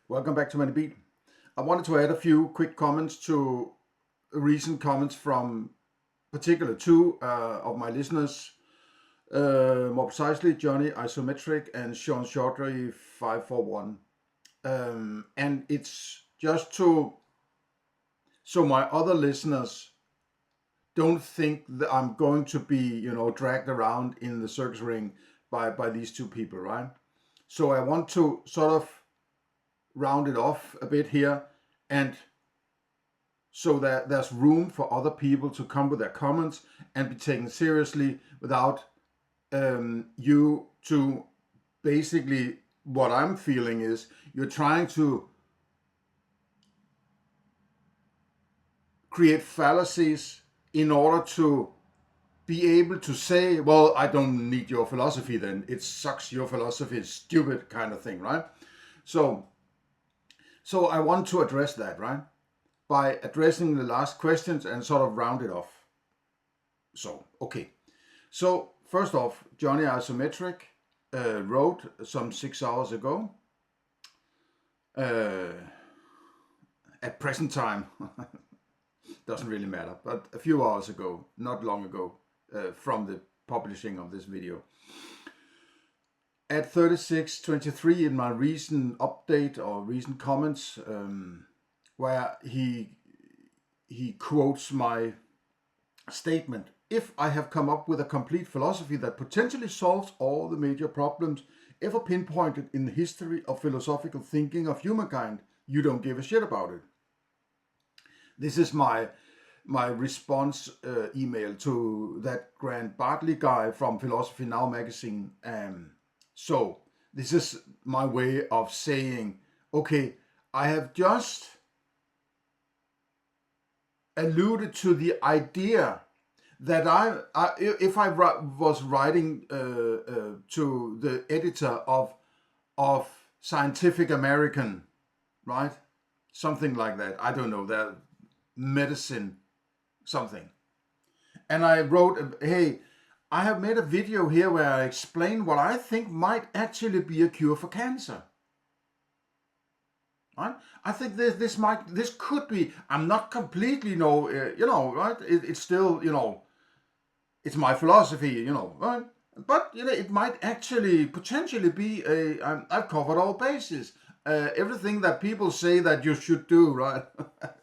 Welcome back to ManyBeat. I wanted to add a few quick comments to recent comments from particular two of my listeners, more precisely Johnny Isometric and Sean Chaudhry 541. And it's just so my other listeners don't think that I'm going to be, dragged around in the circus ring by these two people, right? So I want to sort of round it off a bit here, and so that there's room for other people to come with their comments and be taken seriously without you to basically, what I'm feeling is you're trying to create fallacies in order to be able to say, well, I don't need your philosophy then. It sucks, your philosophy is stupid, kind of thing, right? So I want to address that, right? By addressing the last questions and sort of round it off. So, okay. So, first off, Johnny Isometric wrote some 6 hours ago. At present time, doesn't really matter, but a few hours ago, not long ago, from the publishing of this video. At 36:23 in my recent update or recent comments, where he quotes my statement: if I have come up with a complete philosophy that potentially solves all the major problems ever pinpointed in the history of philosophical thinking of humankind, you don't give a shit about it. This is my response email to that Grant Bartley guy from Philosophy Now magazine. So this is my way of saying, okay, I have just alluded to the idea that if I was writing to the editor of Scientific American, right, something like that, I don't know, that medicine something, and I wrote, hey, I have made a video here where I explain what I think might actually be a cure for cancer. Right? I think this could be. I'm not completely right. It's still it's my philosophy, right? But it might actually potentially be I've covered all bases. Everything that people say that you should do, right,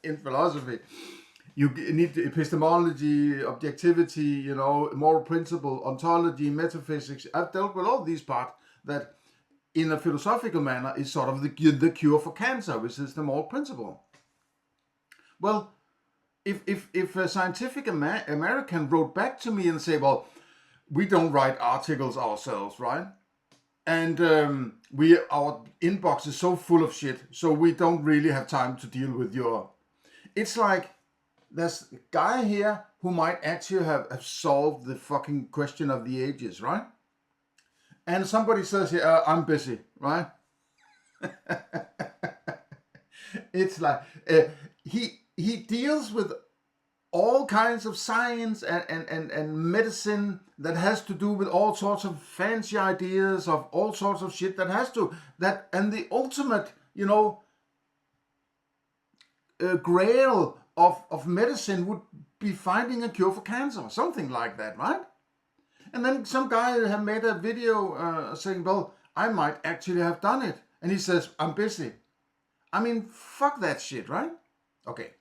in philosophy. You need epistemology, objectivity, moral principle, ontology, metaphysics. I've dealt with all these parts that, in a philosophical manner, is sort of the cure for cancer, which is the moral principle. Well, if a Scientific American wrote back to me and say, well, we don't write articles ourselves, right? And our inbox is so full of shit, so we don't really have time to deal with your. It's like, there's a guy here who might actually have solved the fucking question of the ages, right? And somebody says, yeah, I'm busy, right? It's like he deals with all kinds of science and medicine that has to do with all sorts of fancy ideas of all sorts of shit and the ultimate, grail of medicine would be finding a cure for cancer, something like that, right? And then some guy have made a video saying, well, I might actually have done it. And he says, I'm busy. I mean, fuck that shit, right? Okay.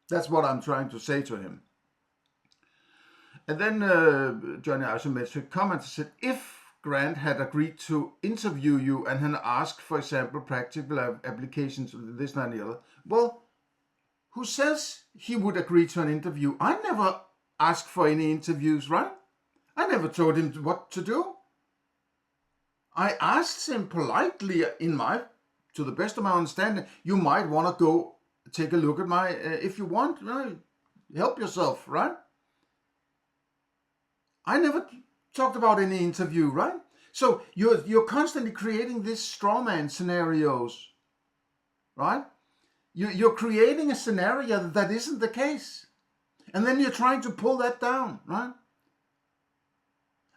That's what I'm trying to say to him. And then Johnny Isometric comments, said, if Grant had agreed to interview you and had asked, for example, practical applications of this and the other, well, who says he would agree to an interview? I never asked for any interviews, right? I never told him what to do. I asked him politely, to the best of my understanding, you might want to go take a look at my, if you want, help yourself, right? I never talked about any interview, right? So you're constantly creating these straw man scenarios, right? You're creating a scenario that isn't the case. And then you're trying to pull that down, right?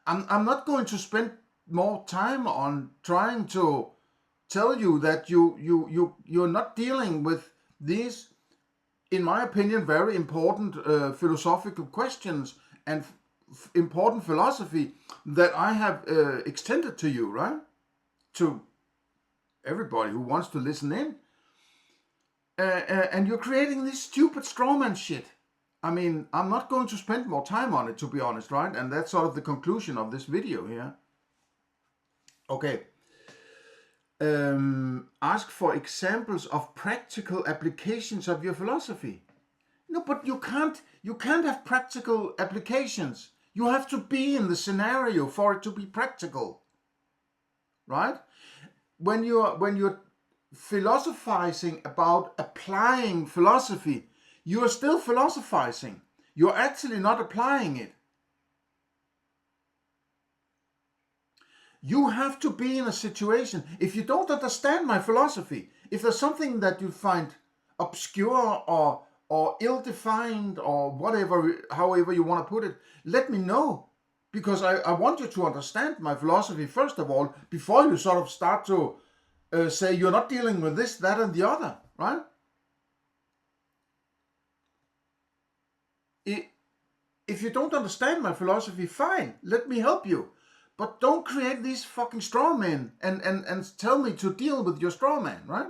I'm not going to spend more time on trying to tell you that you're not dealing with these, in my opinion, very important philosophical questions and important philosophy that I have extended to you, right? To everybody who wants to listen in. And you're creating this stupid strawman shit. I mean, I'm not going to spend more time on it, to be honest, right? And that's sort of the conclusion of this video here. Okay. Ask for examples of practical applications of your philosophy. No, but you can't have practical applications. You have to be in the scenario for it to be practical, right? When you're philosophizing about applying philosophy, you are still philosophizing. You're actually not applying it. You have to be in a situation. If you don't understand my philosophy, if there's something that you find obscure or ill-defined or whatever, however you want to put it, let me know. Because I want you to understand my philosophy first of all, before you sort of start to say you're not dealing with this, that, and the other, right? If you don't understand my philosophy, fine, let me help you. But don't create these fucking straw men and tell me to deal with your straw man, right?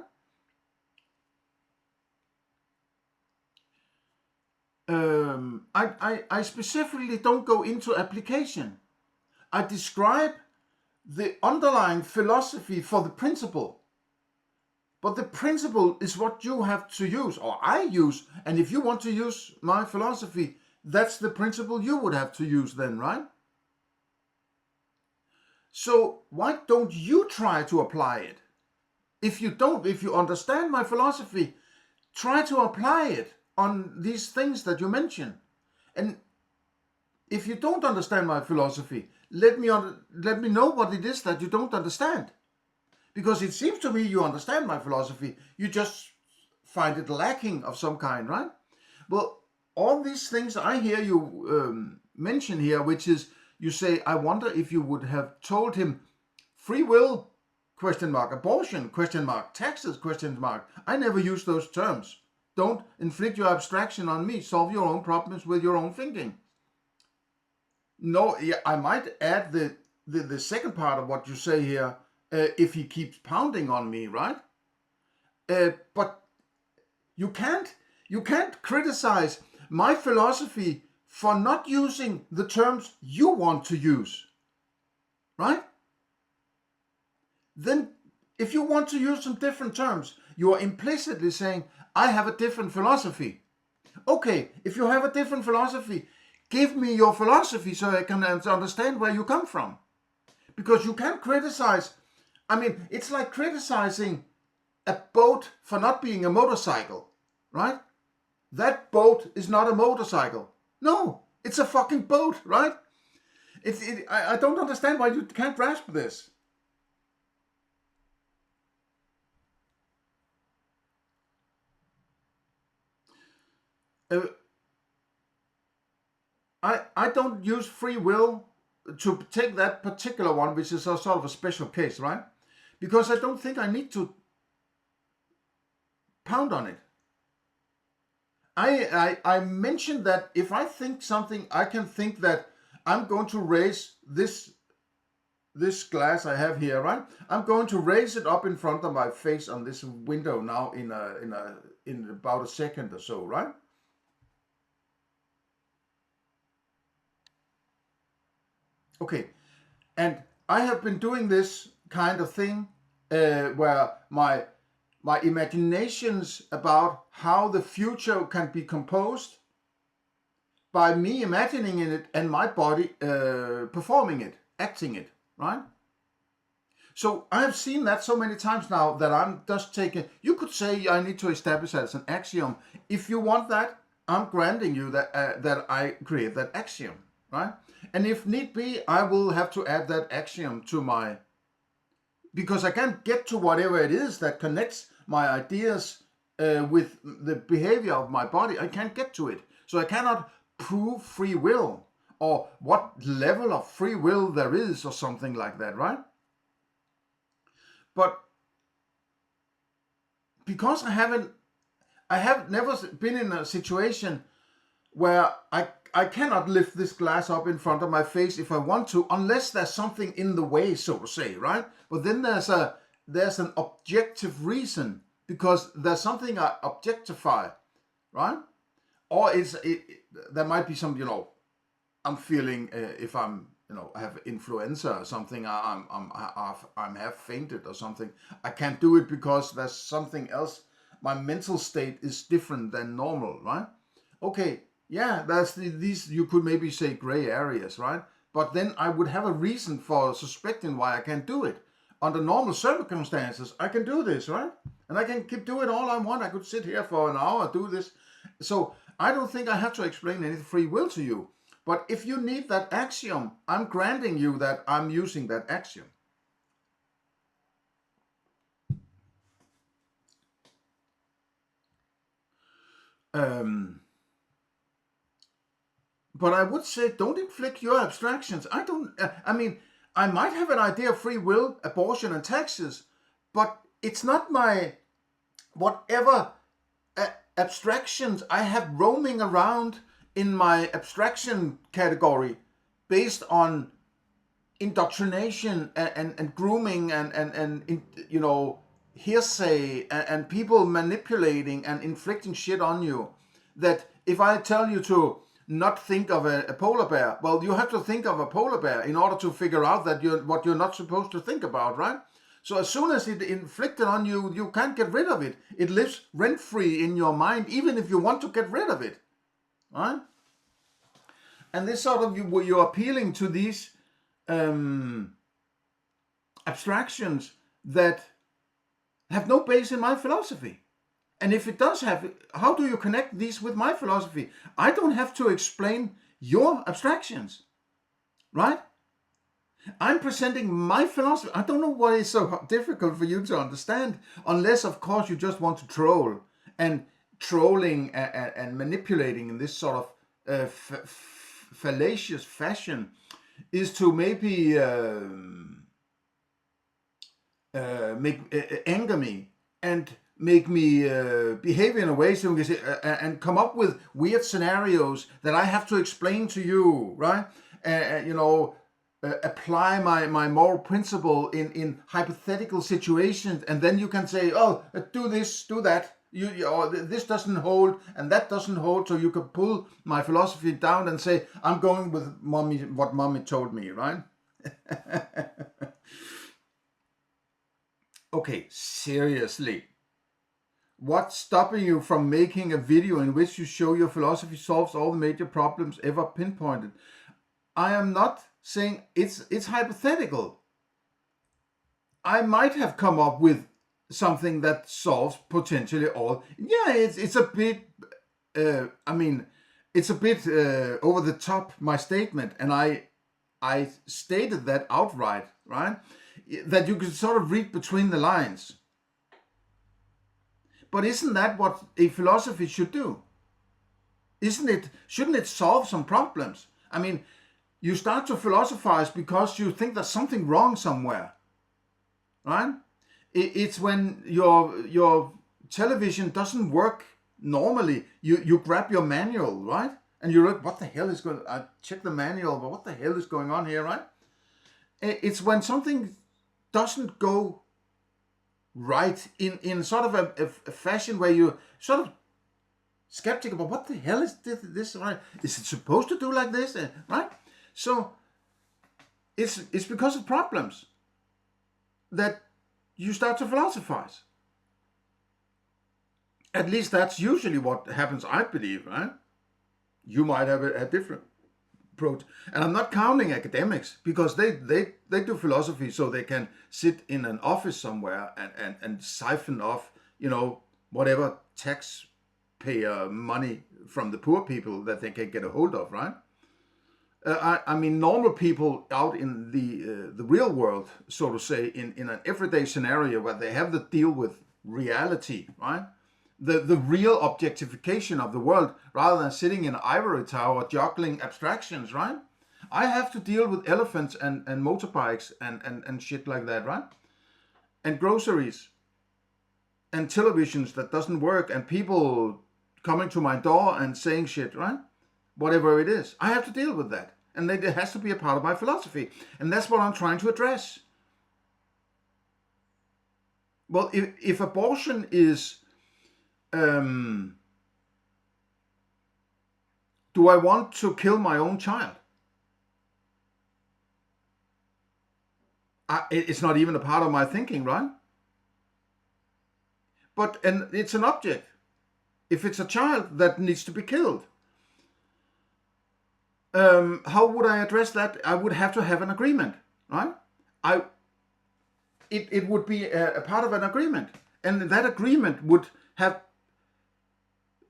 I specifically don't go into application. I describe the underlying philosophy for the principle. But the principle is what you have to use, or I use. And if you want to use my philosophy, that's the principle you would have to use then, right? So why don't you try to apply it? If you understand my philosophy, try to apply it on these things that you mention. And if you don't understand my philosophy, let me know what it is that you don't understand. Because it seems to me you understand my philosophy, you just find it lacking of some kind, right? Well, all these things I hear you mention here, which is, you say, I wonder if you would have told him free will, ? Abortion, ? Taxes, ? I never use those terms. Don't inflict your abstraction on me. Solve your own problems with your own thinking. No, yeah, I might add the second part of what you say here, if he keeps pounding on me, right? But you can't criticize my philosophy for not using the terms you want to use, right? Then if you want to use some different terms, you are implicitly saying, I have a different philosophy. Okay, if you have a different philosophy, give me your philosophy so I can understand where you come from. Because you can't criticize, I mean, it's like criticizing a boat for not being a motorcycle, right? That boat is not a motorcycle. No, it's a fucking boat, right? I don't understand why you can't grasp this. I don't use free will to take that particular one, which is a sort of a special case, right? Because I don't think I need to pound on it. I mentioned that if I think something, I can think that I'm going to raise this glass I have here, right? I'm going to raise it up in front of my face on this window now in about a second or so, right? Okay, and I have been doing this kind of thing where my imaginations about how the future can be composed by me imagining it and my body performing it, acting it, right? So I have seen that so many times now that I'm just taking, you could say I need to establish that as an axiom. If you want that, I'm granting you that that I create that axiom, right? And if need be, I will have to add that axiom to my, because I can't get to whatever it is that connects my ideas with the behavior of my body. I can't get to it. So I cannot prove free will or what level of free will there is or something like that, right? But because I have never been in a situation where I cannot lift this glass up in front of my face if I want to, unless there's something in the way, so to say, right? But then there's an objective reason, because there's something I objectify, right? Or there might be some, I'm feeling if I'm, I have influenza or something, I'm half fainted or something. I can't do it because there's something else. My mental state is different than normal, right? Okay, yeah, that's these, you could maybe say, gray areas, right? But then I would have a reason for suspecting why I can't do it. Under normal circumstances, I can do this, right? And I can keep doing all I want. I could sit here for an hour, do this. So I don't think I have to explain any free will to you. But if you need that axiom, I'm granting you that I'm using that axiom. But I would say, don't inflict your abstractions. I might have an idea of free will, abortion, and taxes, but it's not my whatever abstractions I have roaming around in my abstraction category based on indoctrination and grooming and hearsay and people manipulating and inflicting shit on you. That if I tell you to not think of a polar bear, well, you have to think of a polar bear in order to figure out that what you're not supposed to think about, right? So as soon as it inflicted on you, you can't get rid of it. It lives rent-free in your mind, even if you want to get rid of it, right? And this sort of, you're appealing to these abstractions that have no base in my philosophy. And if it does have, how do you connect these with my philosophy? I don't have to explain your abstractions, right? I'm presenting my philosophy. I don't know what is so difficult for you to understand, unless, of course, you just want to troll. And trolling and manipulating in this sort of fallacious fashion is to maybe anger me and make me behave in a way so we can say, and come up with weird scenarios that I have to explain to you, right? Apply my moral principle in hypothetical situations, and then you can say, oh, do this, do that. This doesn't hold and that doesn't hold, so you can pull my philosophy down and say, I'm going with mommy, what mommy told me, right? Okay, seriously. What's stopping you from making a video in which you show your philosophy solves all the major problems ever pinpointed? I am not saying it's hypothetical. I might have come up with something that solves potentially all. Yeah, it's a bit. It's a bit over the top, my statement, and I stated that outright, right? That you could sort of read between the lines. But isn't that what a philosophy should do? Shouldn't it solve some problems? I mean, you start to philosophize because you think there's something wrong somewhere, right? It's when your television doesn't work normally. You grab your manual, right? And you're like, what the hell is going on? I check the manual, but what the hell is going on here, right? It's when something doesn't go right in sort of a fashion where you're sort of skeptical about what the hell is this, right? Is it supposed to do like this, right? So it's because of problems that you start to philosophize. At least that's usually what happens, I believe, right? You might have a different approach. And I'm not counting academics, because they do philosophy so they can sit in an office somewhere and siphon off, whatever taxpayer money from the poor people that they can get a hold of, right? I mean, normal people out in the real world, so to say, in an everyday scenario where they have to deal with reality, right? The real objectification of the world, rather than sitting in an ivory tower juggling abstractions, right? I have to deal with elephants and motorbikes and shit like that, right? And groceries. and televisions that doesn't work and people coming to my door and saying shit, right? Whatever it is, I have to deal with that. And it has to be a part of my philosophy. And that's what I'm trying to address. Well, if abortion is, do I want to kill my own child? It's not even a part of my thinking, right? And it's an object. If it's a child that needs to be killed, how would I address that? I would have to have an agreement, right? It would be a part of an agreement, and that agreement would have,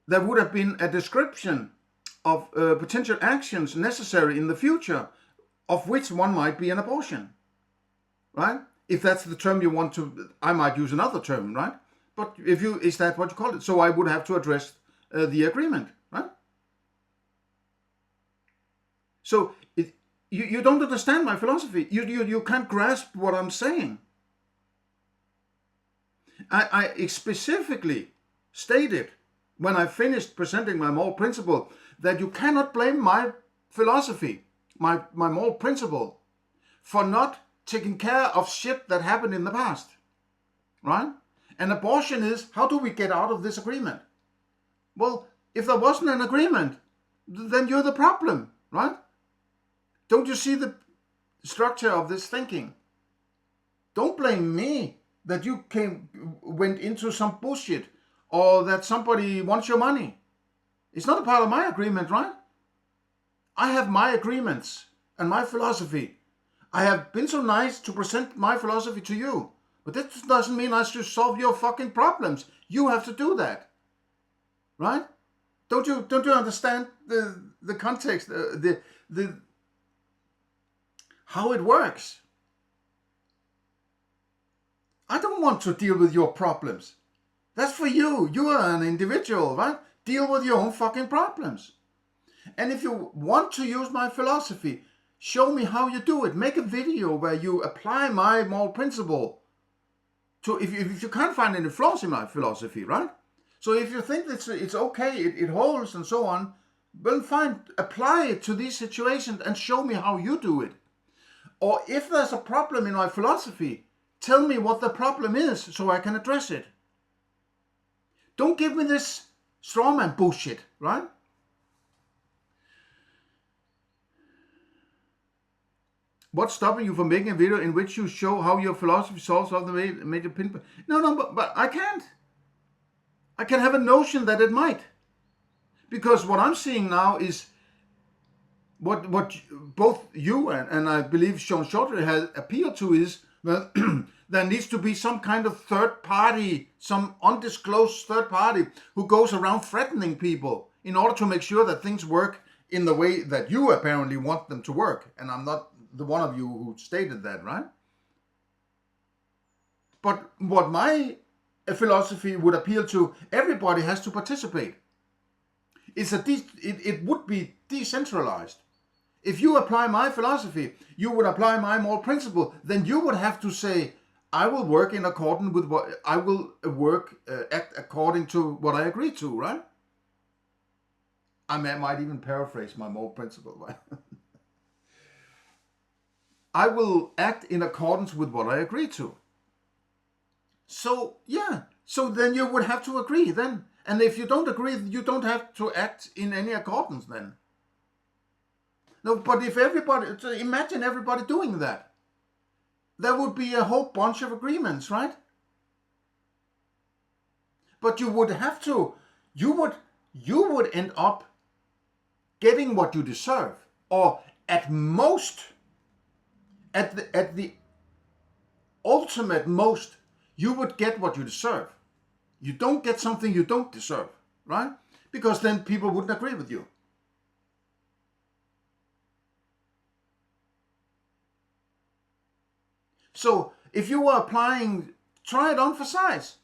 there would have been a description of potential actions necessary in the future, of which one might be an abortion, right? If that's the term you want to, I might use another term, right? But is that what you call it? So I would have to address the agreement, right? So you don't understand my philosophy. You can't grasp what I'm saying. I specifically stated when I finished presenting my moral principle that you cannot blame my philosophy, my moral principle, for not taking care of shit that happened in the past, right? And abortion is, how do we get out of this agreement? Well, if there wasn't an agreement, then you're the problem, right? Don't you see the structure of this thinking? Don't blame me that you went into some bullshit or that somebody wants your money. It's not a part of my agreement, right? I have my agreements and my philosophy. I have been so nice to present my philosophy to you, but that doesn't mean I should solve your fucking problems. You have to do that, right? Don't you understand the context, the how it works? I don't want to deal with your problems. That's for you. You are an individual, right? Deal with your own fucking problems. And if you want to use my philosophy, show me how you do it. Make a video where you apply my moral principle to, if you can't find any flaws in my philosophy, right? So if you think it's okay, it holds and so on, well, fine, apply it to these situations and show me how you do it. Or if there's a problem in my philosophy, tell me what the problem is so I can address it. Don't give me this strawman bullshit, right? What's stopping you from making a video in which you show how your philosophy solves all the major pinpoint? No, but I can't. I can have a notion that it might. Because what I'm seeing now is what both you and I believe Sean Chaudhary has appealed to is that there needs to be some kind of third party, some undisclosed third party who goes around threatening people in order to make sure that things work in the way that you apparently want them to work. And I'm not the one of you who stated that, right? But what my philosophy would appeal to, everybody has to participate. It would be decentralized. If you apply my philosophy, you would apply my moral principle, then you would have to say, I will work in accordance with what I will act according to what I agree to, right? I might even paraphrase my moral principle, right? I will act in accordance with what I agree to. So, yeah. So then you would have to agree then. And if you don't agree, you don't have to act in any accordance then. No, but if imagine everybody doing that. There would be a whole bunch of agreements, right? But you would have to, you would end up getting what you deserve. Or at most, at the ultimate most, you would get what you deserve. You don't get something you don't deserve, right? Because then people wouldn't agree with you. So if you were applying, try it on for size.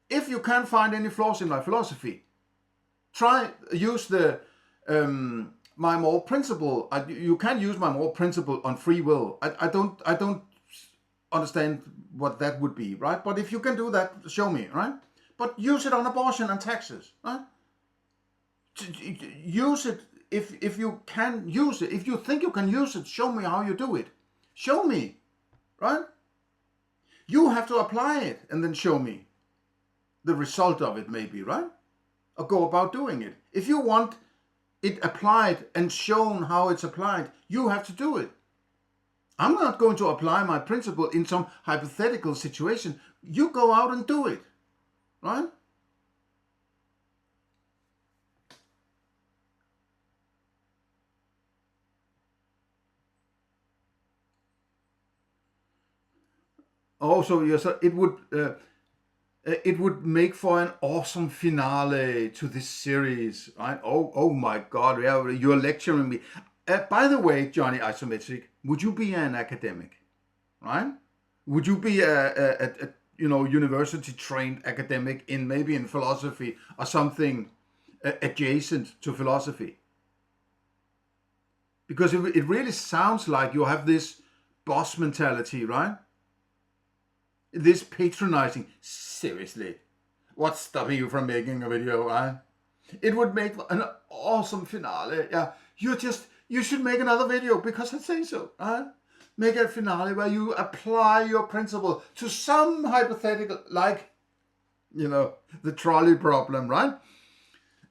If you can't find any flaws in my philosophy, use the my moral principle. You can use my moral principle on free will. I don't understand what that would be, right? But if you can do that, show me, right? But use it on abortion and taxes, right? Use it if you can use it. If you think you can use it, show me how you do it. Show me, right? You have to apply it and then show me the result of it, maybe, right? Or go about doing it. If you want it applied and shown how it's applied, you have to do it. I'm not going to apply my principle in some hypothetical situation. You go out and do it, right? Also, yes, it would make for an awesome finale to this series, right? Oh my God, you're lecturing me. By the way, Johnny Isometric, would you be an academic, right? Would you be a university trained academic in maybe in philosophy or something adjacent to philosophy? Because it really sounds like you have this boss mentality, right? This patronizing. Seriously, what's stopping you from making a video, right? It would make an awesome finale. Yeah, you should make another video because I say so, right? Make a finale where you apply your principle to some hypothetical, like, the trolley problem, right?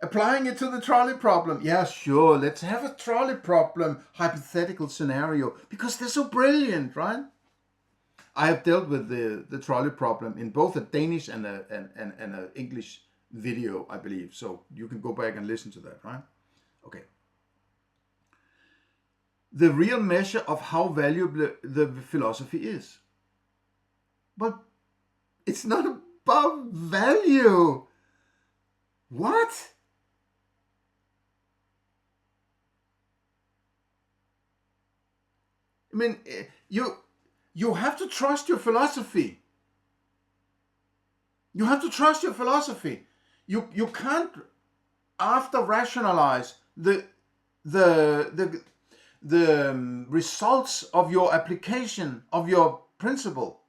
Applying it to the trolley problem. Yeah, sure, let's have a trolley problem hypothetical scenario because they're so brilliant, right? I have dealt with the trolley problem in both a Danish and a English video, I believe. So you can go back and listen to that, right? Okay. The real measure of how valuable the philosophy is. But it's not about value. What? I mean, you have to trust your philosophy. You have to trust your philosophy. You can't after rationalize the results of your application of your principle.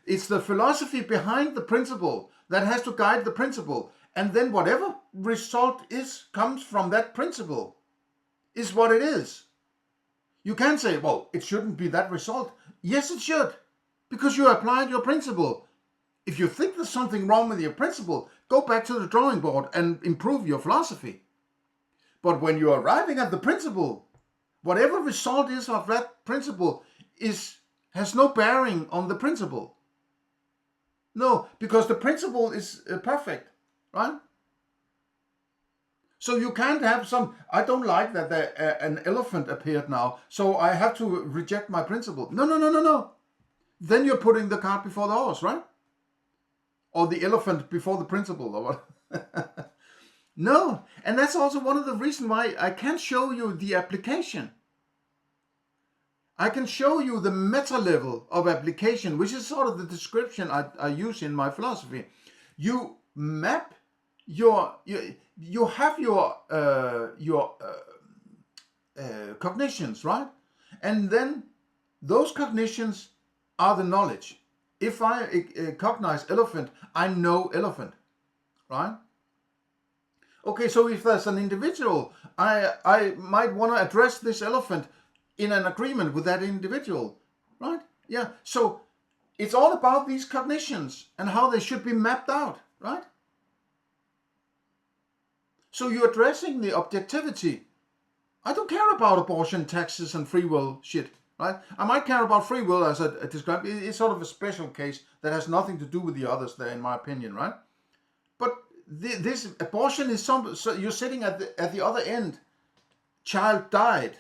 It's the philosophy behind the principle that has to guide the principle, and then whatever result comes from that principle is what it is. You can't say, well, it shouldn't be that result. Yes, it should, because you applied your principle. If you think there's something wrong with your principle, go back to the drawing board and improve your philosophy. But when you're arriving at the principle, whatever result is of that principle has no bearing on the principle. No, because the principle is perfect, right? So you can't have I don't like that an elephant appeared now, so I have to reject my principle. No. Then you're putting the cart before the horse, right? Or the elephant before the principle, or what? No, and that's also one of the reasons why I can't show you the application. I can show you the meta level of application, which is sort of the description I use in my philosophy. You map you have your cognitions, right? And then those cognitions are the knowledge. If I cognize elephant, I know elephant, right? Okay, so if there's an individual, I might want to address this elephant in an agreement with that individual, right? Yeah, so it's all about these cognitions and how they should be mapped out, right? So you're addressing the objectivity. I don't care about abortion, taxes, and free will shit, right? I might care about free will, as I described. It's sort of a special case that has nothing to do with the others there, in my opinion, right? But this abortion is so you're sitting at the other end. Child died.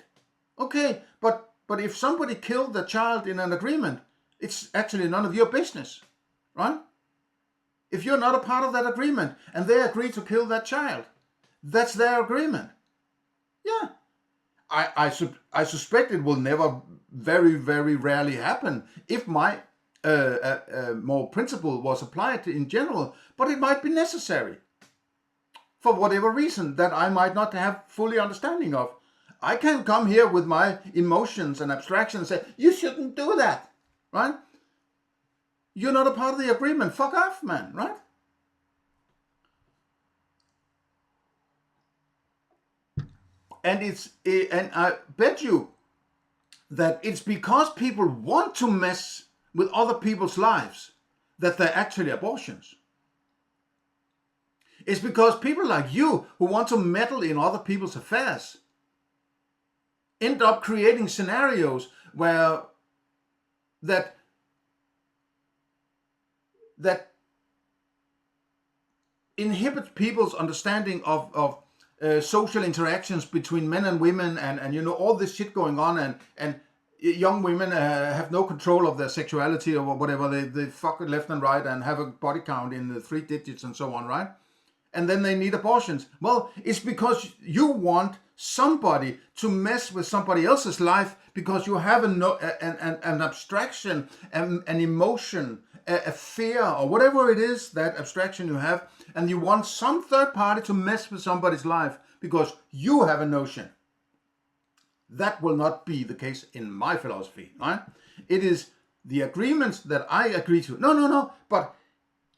Okay, but if somebody killed the child in an agreement, it's actually none of your business, right? If you're not a part of that agreement and they agree to kill that child, that's their agreement. Yeah. I suspect it will never, very, very rarely happen if my more principle was applied in general, but it might be necessary for whatever reason that I might not have fully understanding of. I can't come here with my emotions and abstractions and say, you shouldn't do that, right? you're not a part of the agreement. Fuck off, man, right? And I bet you that it's because people want to mess with other people's lives that they're actually abortions. It's because people like you who want to meddle in other people's affairs end up creating scenarios where that inhibits people's understanding of social interactions between men and women, and you know, all this shit going on, and young women have no control of their sexuality or whatever. They fuck it left and right and have a body count in the 3 digits and so on, right? And then they need abortions. Well, it's because you want somebody to mess with somebody else's life because you have an abstraction, an emotion, a fear, or whatever it is, that abstraction you have, and you want some third party to mess with somebody's life because you have a notion. That will not be the case in my philosophy, right? It is the agreements that I agree to. No. But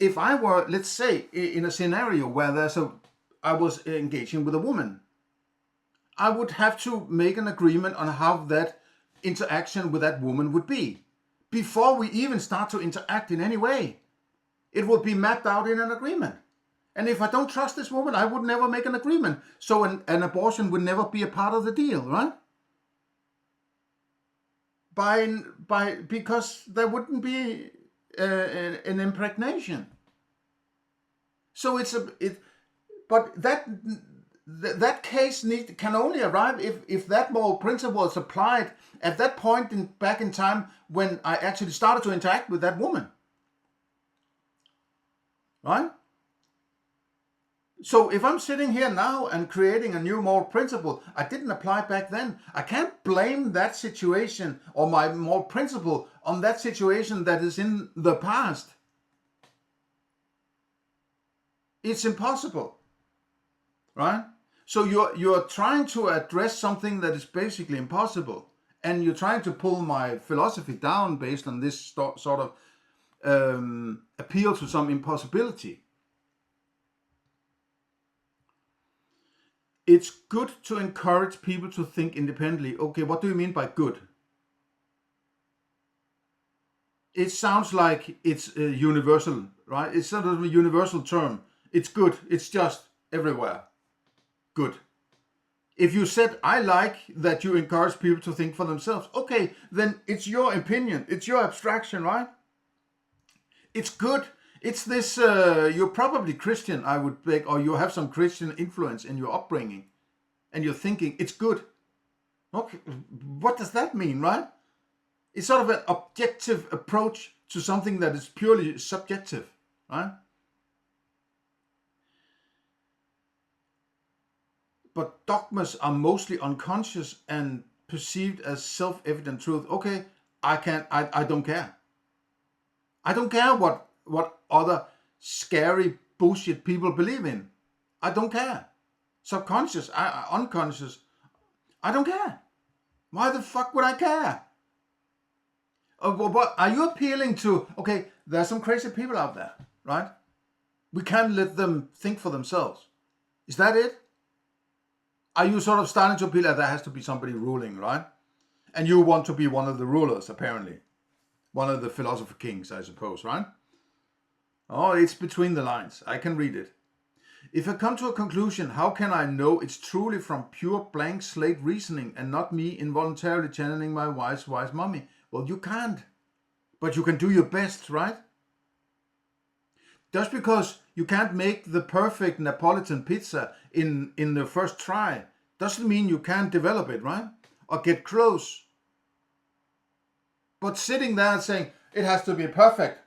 if I were, let's say, in a scenario where I was engaging with a woman, I would have to make an agreement on how that interaction with that woman would be before we even start to interact in any way. It will be mapped out in an agreement. And if I don't trust this woman, I would never make an agreement. So an abortion would never be a part of the deal, right? Because there wouldn't be an impregnation. So but that case can only arrive if that moral principle is applied at that point back in time when I actually started to interact with that woman, right? So if I'm sitting here now and creating a new moral principle I didn't apply back then, I can't blame that situation or my moral principle on that situation that is in the past. It's impossible, right? So you're trying to address something that is basically impossible, and you're trying to pull my philosophy down based on this sort of appeal to some impossibility. It's good to encourage people to think independently. Okay, what do you mean by good? It sounds like it's universal, right? It's sort of a universal term. It's good. It's just everywhere. Good. If you said, I like that you encourage people to think for themselves, okay, then it's your opinion. It's your abstraction, right? It's good. It's this, you're probably Christian, I would beg, or you have some Christian influence in your upbringing, and you're thinking, it's good. Okay, what does that mean, right? It's sort of an objective approach to something that is purely subjective, right? But dogmas are mostly unconscious and perceived as self-evident truth. Okay, I don't care. I don't care what other scary bullshit people believe in. I don't care. Subconscious, unconscious, I don't care. Why the fuck would I care? What are you appealing to? Okay, there's some crazy people out there, right? We can't let them think for themselves. Is that it? Are you sort of starting to appeal that there has to be somebody ruling, right? And you want to be one of the rulers, apparently. One of the philosopher kings, I suppose, right? Oh, it's between the lines. I can read it. If I come to a conclusion, how can I know it's truly from pure blank slate reasoning and not me involuntarily channeling my wise mommy? Well, you can't. But you can do your best, right? Just because you can't make the perfect Neapolitan pizza in the first try doesn't mean you can't develop it, right? Or get close. But sitting there and saying, it has to be perfect.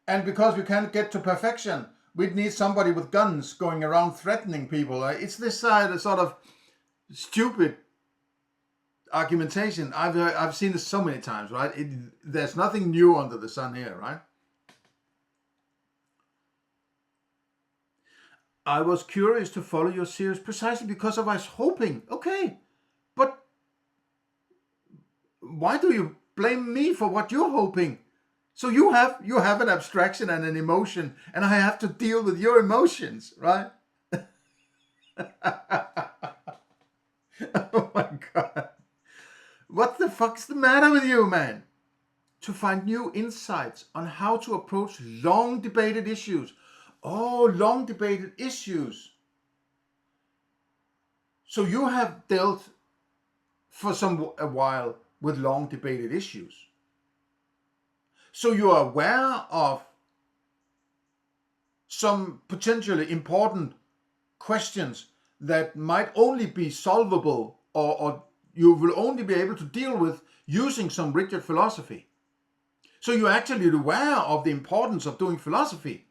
And because we can't get to perfection, we'd need somebody with guns going around threatening people. It's this sort of stupid argumentation. I've seen this so many times, right? There's nothing new under the sun here, right? I was curious to follow your series precisely because I was hoping. Okay, but why do you blame me for what you're hoping? So you have an abstraction and an emotion, and I have to deal with your emotions, right? Oh my God. What the fuck's the matter with you, man? To find new insights on how to approach long debated issues. Oh, long debated issues. So you have dealt for a while with long debated issues. So you are aware of some potentially important questions that might only be solvable, or you will only be able to deal with using some rigid philosophy. So you're actually aware of the importance of doing philosophy.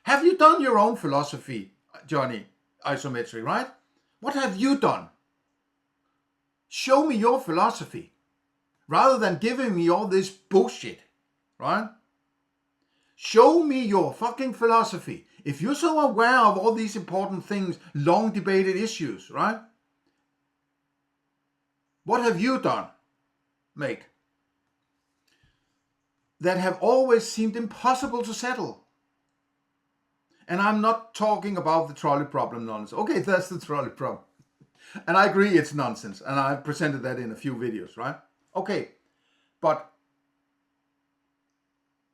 Have you done your own philosophy, Johnny Isometric, right? What have you done? Show me your philosophy rather than giving me all this bullshit, right? Show me your fucking philosophy. If you're so aware of all these important things, long debated issues, right? What have you done, mate, that have always seemed impossible to settle? And I'm not talking about the trolley problem nonsense. Okay, that's the trolley problem. And I agree it's nonsense. And I've presented that in a few videos, right? Okay, but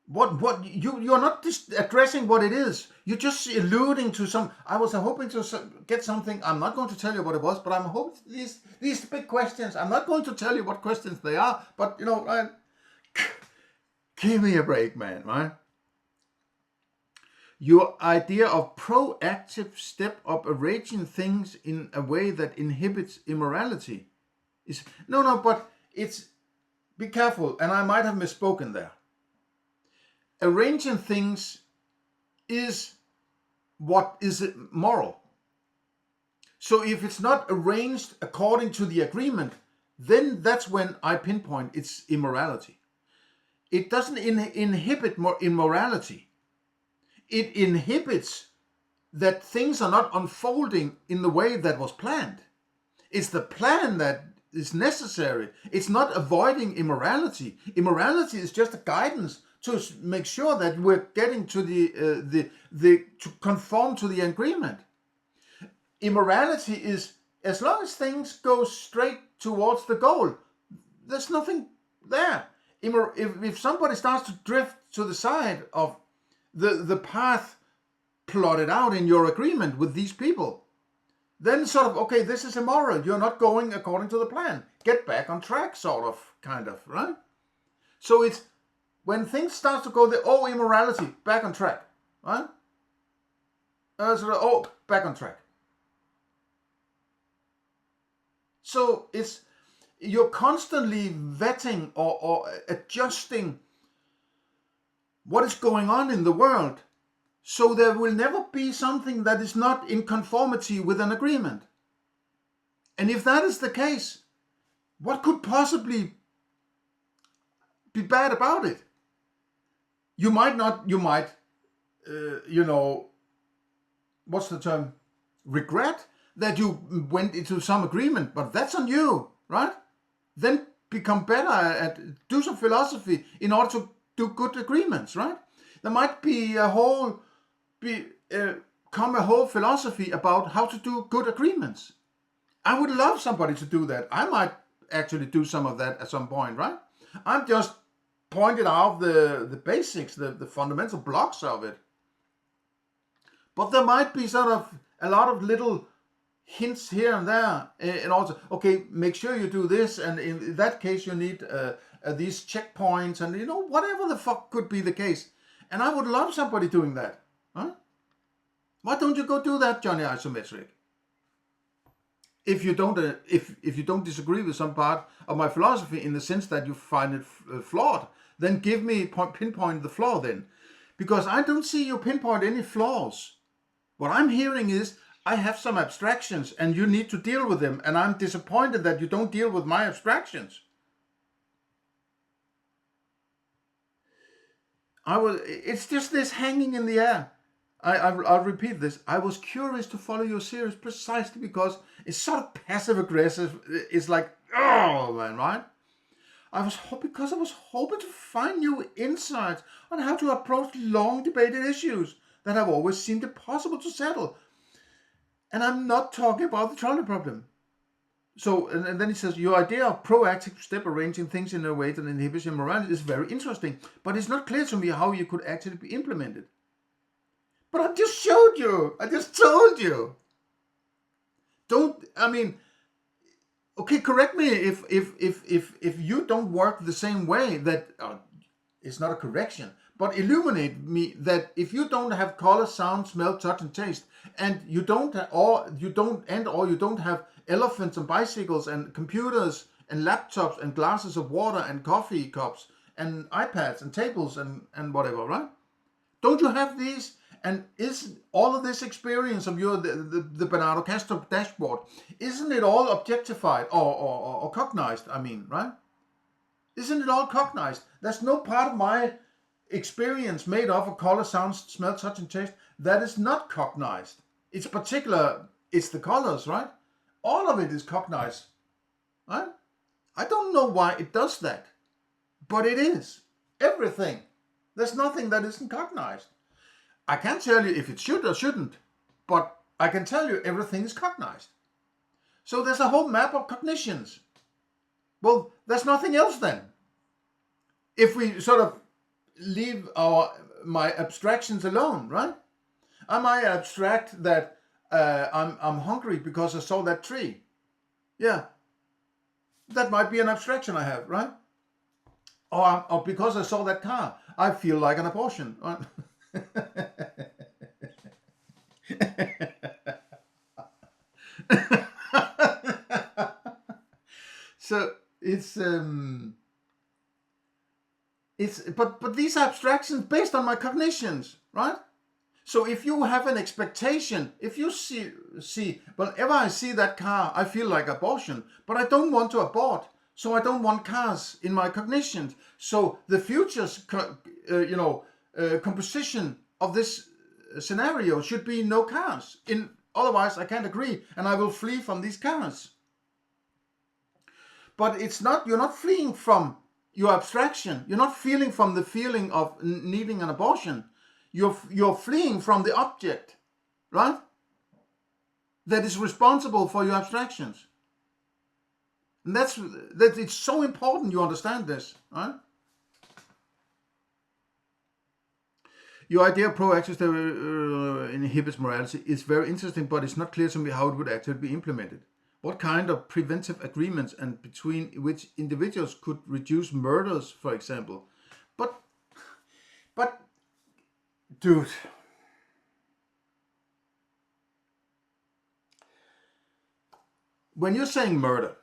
what you're not just addressing what it is. You're just alluding to some. I was hoping to get something. I'm not going to tell you what it was, but I'm hoping these big questions. I'm not going to tell you what questions they are, but give me a break, man, right? Your idea of proactive step up arranging things in a way that inhibits immorality is no, but it's, be careful, and I might have misspoken there. Arranging things is what is moral. So if it's not arranged according to the agreement, then that's when I pinpoint it's immorality. It doesn't inhibit immorality. It inhibits that things are not unfolding in the way that was planned. It's the plan that is necessary. It's not avoiding immorality. Immorality is just a guidance to make sure that we're getting to to conform to the agreement. Immorality is, as long as things go straight towards the goal, there's nothing there. If somebody starts to drift to the side of the path plotted out in your agreement with these people, then sort of, okay, this is immoral. You're not going according to the plan. Get back on track, sort of, kind of, right? So it's when things start to go, immorality, back on track, right? Back on track. So it's, you're constantly vetting or adjusting what is going on in the world, so there will never be something that is not in conformity with an agreement. And if that is the case, what could possibly be bad about it? You might, what's the term? Regret that you went into some agreement, but that's on you, right? Then become better at, do some philosophy in order to do good agreements, right? There might be come a whole philosophy about how to do good agreements. I would love somebody to do that. I might actually do some of that at some point, right? I'm just pointed out the basics, the fundamental blocks of it. But there might be sort of a lot of little hints here and there, and also, okay, make sure you do this, and in that case you need these checkpoints, and whatever the fuck could be the case. And I would love somebody doing that, huh? Why don't you go do that, Johnny Isometric? If you don't if you don't disagree with some part of my philosophy in the sense that you find it flawed, then give me pinpoint the flaw then, because I don't see you pinpoint any flaws. What I'm hearing is, I have some abstractions and you need to deal with them, and I'm disappointed that you don't deal with my abstractions. It's just this hanging in the air. I'll repeat this. I was curious to follow your series precisely because it's sort of passive aggressive. It's like, oh man, right? Because I was hoping to find new insights on how to approach long debated issues that have always seemed impossible to settle. And I'm not talking about the trolley problem. So, and then he says, your idea of proactive step arranging things in a way that inhibits immorality is very interesting, but it's not clear to me how you could actually be implemented. But I just showed you. I just told you. Okay, correct me if you don't work the same way. That it's not a correction, but illuminate me that if you don't have color, sound, smell, touch, and taste, and you don't have elephants and bicycles and computers and laptops and glasses of water and coffee cups and iPads and tables and whatever, right? Don't you have these? And is all of this experience of the Bernardo Castro dashboard, isn't it all objectified or cognized? I mean, right? Isn't it all cognized? There's no part of my experience made up of color, sound, smell, touch, and taste that is not cognized. It's the colors, right? All of it is cognized, right? I don't know why it does that, but it is. Everything. There's nothing that isn't cognized. I can't tell you if it should or shouldn't, but I can tell you everything is cognized. So there's a whole map of cognitions. Well, there's nothing else then. If we sort of leave my abstractions alone, right? I might abstract that I'm hungry because I saw that tree. Yeah, that might be an abstraction I have, right? Or because I saw that car, I feel like an abortion. Right? So but these are abstractions based on my cognitions, right? So if you have an expectation, if you see whenever I see that car, I feel like abortion, but I don't want to abort, so I don't want cars in my cognitions. So the future's composition of this scenario should be no cars. Otherwise, I can't agree, and I will flee from these cars. But you're not fleeing from your abstraction. You're not feeling from the feeling of needing an abortion. You're fleeing from the object, right? That is responsible for your abstractions. And that it's so important you understand this, right? Your idea of proactive inhibits morality is very interesting, but it's not clear to me how it would actually be implemented. What kind of preventive agreements and between which individuals could reduce murders, for example? But, dude, when you're saying murder,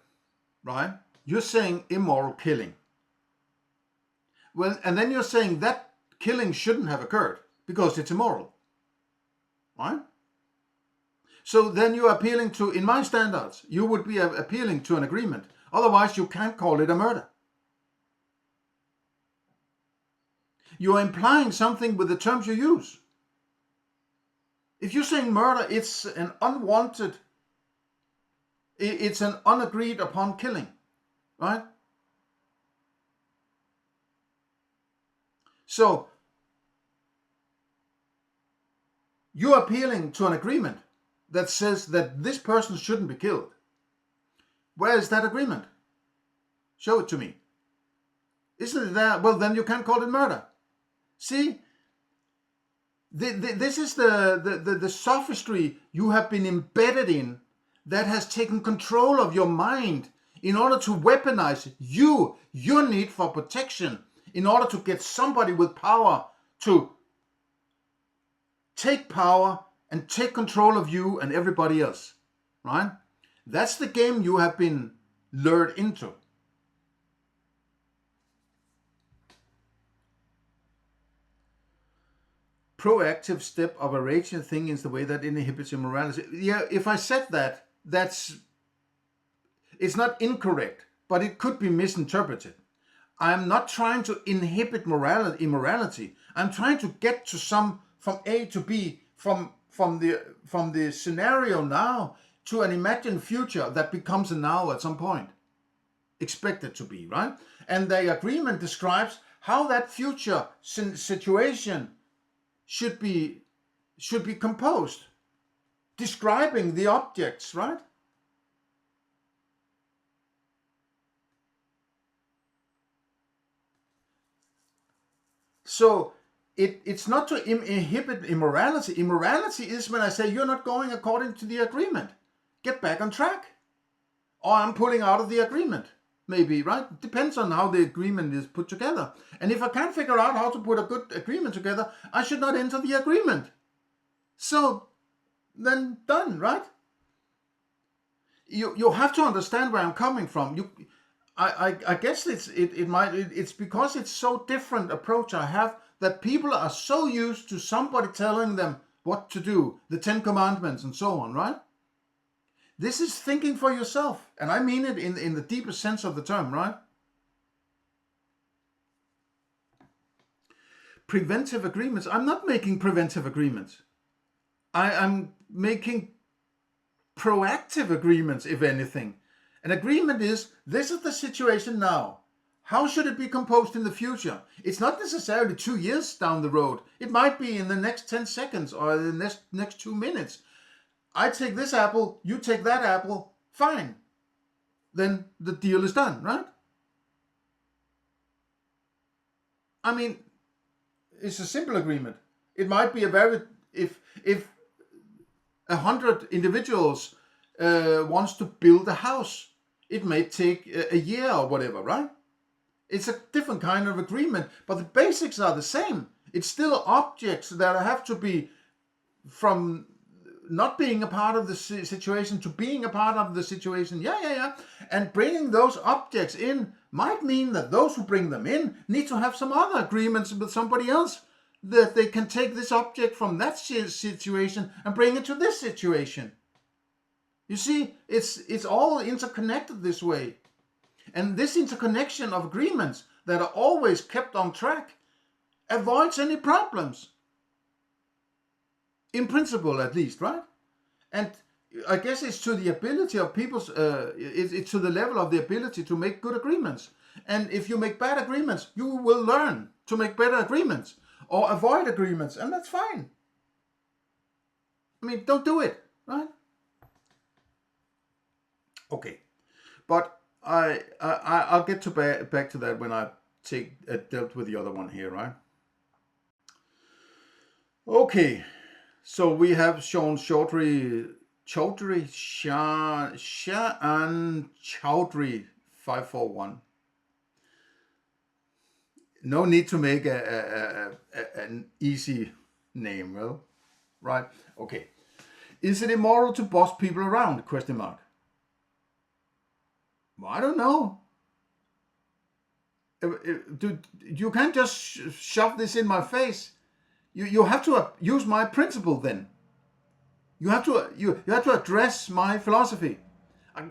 right? You're saying immoral killing. Well, and then you're saying that killing shouldn't have occurred because it's immoral, right? So then you're appealing to, in my standards, you would be appealing to an agreement. Otherwise, you can't call it a murder. You're implying something with the terms you use. If you're saying murder, it's an unwanted, it's an unagreed upon killing, right? So you're appealing to an agreement that says that this person shouldn't be killed. Where is that agreement? Show it to me. Isn't it there? Well, then you can't call it murder. See, this is the sophistry you have been embedded in that has taken control of your mind in order to weaponize your need for protection, in order to get somebody with power to take power and take control of you and everybody else, right? That's the game you have been lured into. Proactive step of arranging things in the way that inhibits immorality. Yeah, if I said that, it's not incorrect, but it could be misinterpreted. I'm not trying to inhibit immorality. I'm trying to get to from A to B, from the scenario now to an imagined future that becomes a now at some point. Expected to be, right? and the agreement describes how that future situation should be composed, describing the objects, right? So it's not to inhibit immorality. Immorality is when I say you're not going according to the agreement. Get back on track. Or I'm pulling out of the agreement. Maybe, right? Depends on how the agreement is put together. And if I can't figure out how to put a good agreement together, I should not enter the agreement. So then done, right? You have to understand where I'm coming from. I guess it's because it's so different approach I have that people are so used to somebody telling them what to do, the 10 Commandments and so on, right? This is thinking for yourself, and I mean it in the deepest sense of the term, right? Preventive agreements. I'm not making preventive agreements. I'm making proactive agreements, if anything. An agreement is, this is the situation now. How should it be composed in the future? It's not necessarily 2 years down the road. It might be in the next 10 seconds or the next 2 minutes. I take this apple, you take that apple, fine. Then the deal is done, right? I mean, it's a simple agreement. It might be if 100 individuals wants to build a house, it may take a year or whatever, right? It's a different kind of agreement, but the basics are the same. It's still objects that have to be from not being a part of the situation to being a part of the situation. Yeah. And bringing those objects in might mean that those who bring them in need to have some other agreements with somebody else, that they can take this object from that situation and bring it to this situation. You see, it's all interconnected this way. And this interconnection of agreements that are always kept on track avoids any problems. In principle, at least, right? And I guess it's to the ability of people's, it's to the level of the ability to make good agreements. And if you make bad agreements, you will learn to make better agreements or avoid agreements, and that's fine. I mean, don't do it, right? Okay, but I'll get to back to that when I dealt with the other one here, right? Okay. So we have Sean Chaudhry, Shaan Chaudhry 541. No need to make an easy name, well, right? Okay. Is it immoral to boss people around? Question mark. Well, I don't know. You can't just shove this in my face. You have to use my principle then. You have to address my philosophy.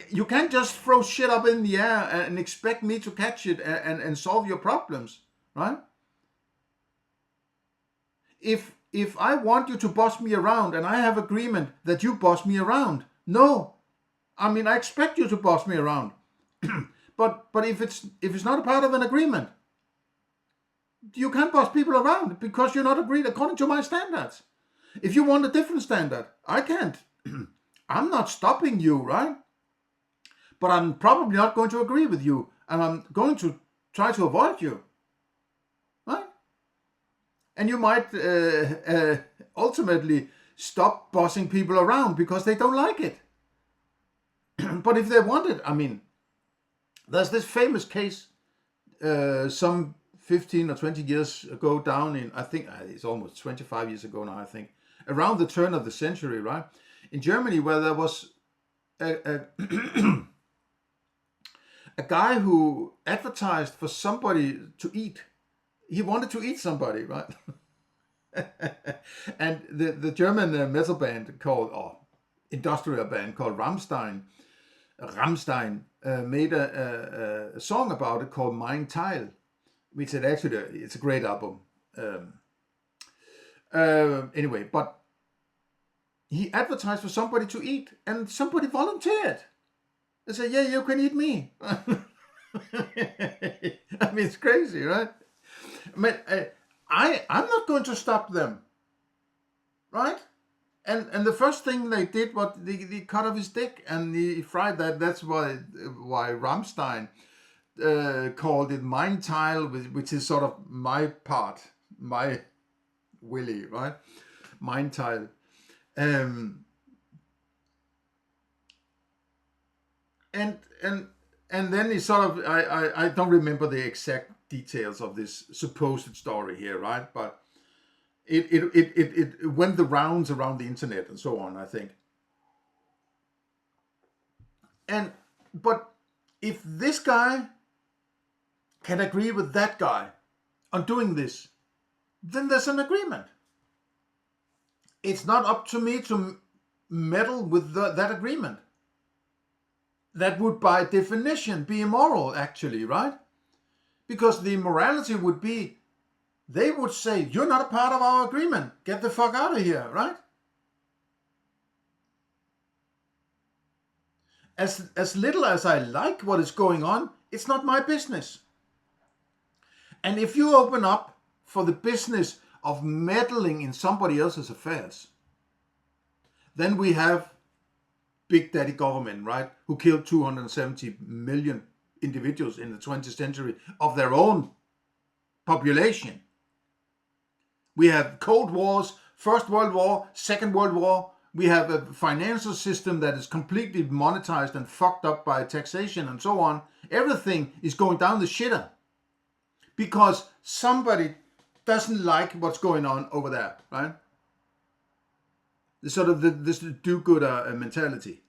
You can't just throw shit up in the air and expect me to catch it and solve your problems, right? If I want you to boss me around and I have agreement that you boss me around, no. I mean, I expect you to boss me around. but if it's not a part of an agreement, you can't boss people around because you're not agreed according to my standards. If you want a different standard, I can't. I'm not stopping you, right? But I'm probably not going to agree with you, and I'm going to try to avoid you, right? And you might ultimately stop bossing people around because they don't like it. But if they want it, I mean, there's this famous case some 15 or 20 years ago down in, I think it's almost 25 years ago now, I think, around the turn of the century, right? In Germany, where there was a guy who advertised for somebody to eat. He wanted to eat somebody, right? And the German metal band called, or industrial band called Rammstein made a song about it called Mein Teil, which is actually, it's a great album. Anyway, but he advertised for somebody to eat, and somebody volunteered. They said, yeah, you can eat me. I mean, it's crazy, right? I mean, I'm not going to stop them, right? And the first thing they did was they cut off his dick and he fried that. That's why Rammstein called it Mein Teil, which is sort of my part, my willy, right? Mein Teil. Um, and and and then he sort of I don't remember the exact details of this supposed story here, right? But it went the rounds around the internet and so on, I think. And but if this guy can agree with that guy on doing this, then there's an agreement. It's not up to me to meddle with that agreement. That would by definition be immoral, actually, right? Because the immorality would be, they would say, you're not a part of our agreement. Get the fuck out of here, right? As little as I like what is going on, it's not my business. And if you open up for the business of meddling in somebody else's affairs, then we have Big Daddy government, right? Who killed 270 million individuals in the 20th century of their own population. We have Cold Wars, First World War, Second World War. We have a financial system that is completely monetized and fucked up by taxation and so on. Everything is going down the shitter because somebody doesn't like what's going on over there, right? This sort of this do-gooder mentality.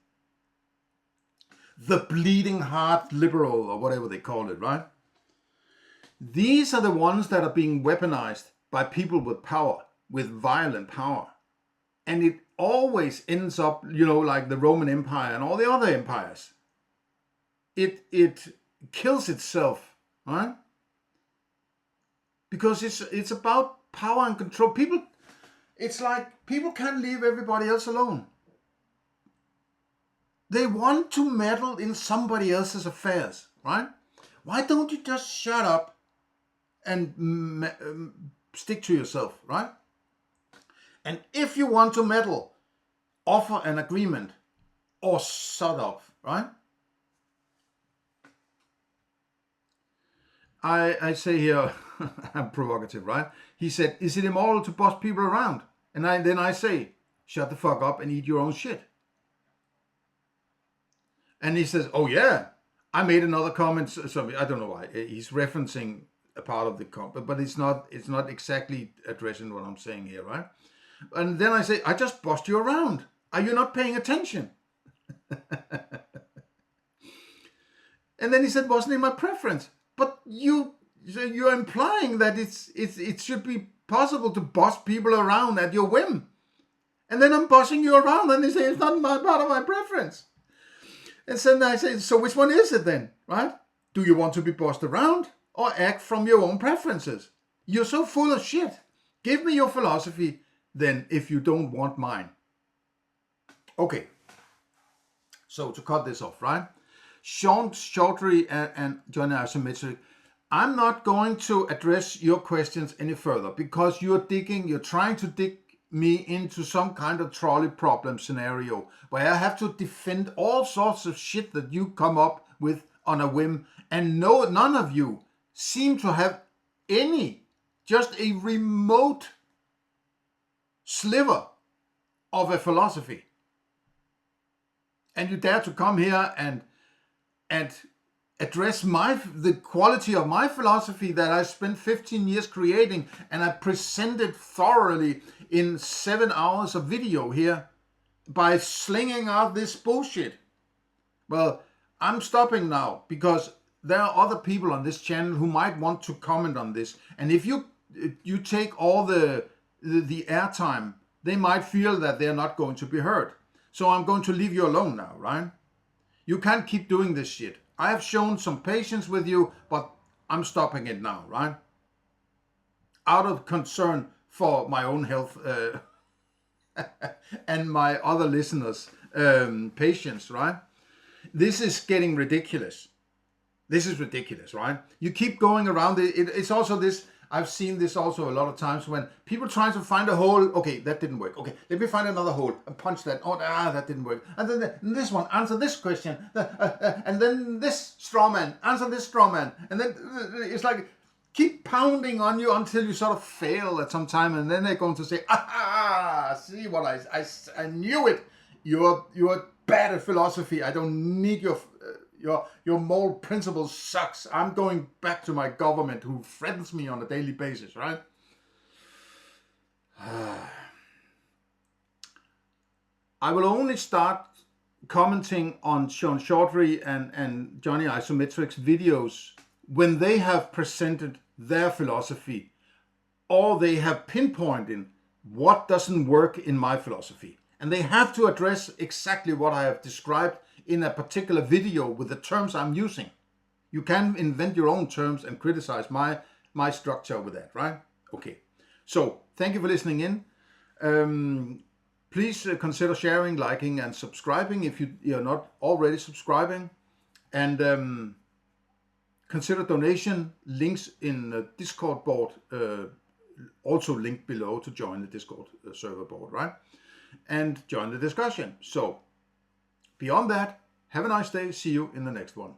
The bleeding heart liberal, or whatever they call it, right? These are the ones that are being weaponized by people with power, with violent power. And it always ends up, like the Roman Empire and all the other empires. It kills itself, right? Because it's about power and control. It's like people can't leave everybody else alone. They want to meddle in somebody else's affairs, right? Why don't you just shut up and stick to yourself, right? And if you want to meddle, offer an agreement or shut up, right? I say here, I'm provocative, right? He said, is it immoral to boss people around? And then I say, shut the fuck up and eat your own shit. And he says, oh yeah, I made another comment. So I don't know why. He's referencing a part of the comment, but it's not exactly addressing what I'm saying here, right? And then I say, I just bossed you around. Are you not paying attention? And then he said, wasn't it my preference? But you're implying that it should be possible to boss people around at your whim. And then I'm bossing you around and they say, it's not part of my preference. And then I say, so which one is it then, right? Do you want to be bossed around or act from your own preferences? You're so full of shit. Give me your philosophy then if you don't want mine. Okay. So to cut this off, right? Sean Chaudhary and Johnny Isometric, I'm not going to address your questions any further because you're trying to dig me into some kind of trolley problem scenario where I have to defend all sorts of shit that you come up with on a whim, and none of you seem to have just a remote sliver of a philosophy. And you dare to come here and address the quality of my philosophy that I spent 15 years creating, and I presented thoroughly in 7 hours of video here by slinging out this bullshit. Well, I'm stopping now because there are other people on this channel who might want to comment on this, and if you take all the airtime, they might feel that they're not going to be heard. So I'm going to leave you alone now, right? You can't keep doing this shit. I have shown some patience with you, but I'm stopping it now, right? Out of concern for my own health and my other listeners' patience, right? This is getting ridiculous. This is ridiculous, right? You keep going around it. It's also this. I've seen this also a lot of times when people trying to find a hole. Okay, that didn't work. Okay, let me find another hole and punch that. Oh, that didn't work. And then this one, answer this question. And then this straw man, answer this straw man. And then it's like keep pounding on you until you sort of fail at some time. And then they're going to say, see what I knew it. You're bad at philosophy. I don't need your moral principle sucks. I'm going back to my government who threatens me on a daily basis, right? I will only start commenting on Sean Chaudhary and Johnny Isometric's videos when they have presented their philosophy or they have pinpointed what doesn't work in my philosophy. And they have to address exactly what I have described in a particular video with the terms I'm using. You can invent your own terms and criticize my structure with that, right? Okay. So thank you for listening in. Please consider sharing, liking, and subscribing if you're not already subscribing. And consider donation. Links in the Discord board, also linked below to join the Discord server board, right? And join the discussion. So beyond that, have a nice day. See you in the next one.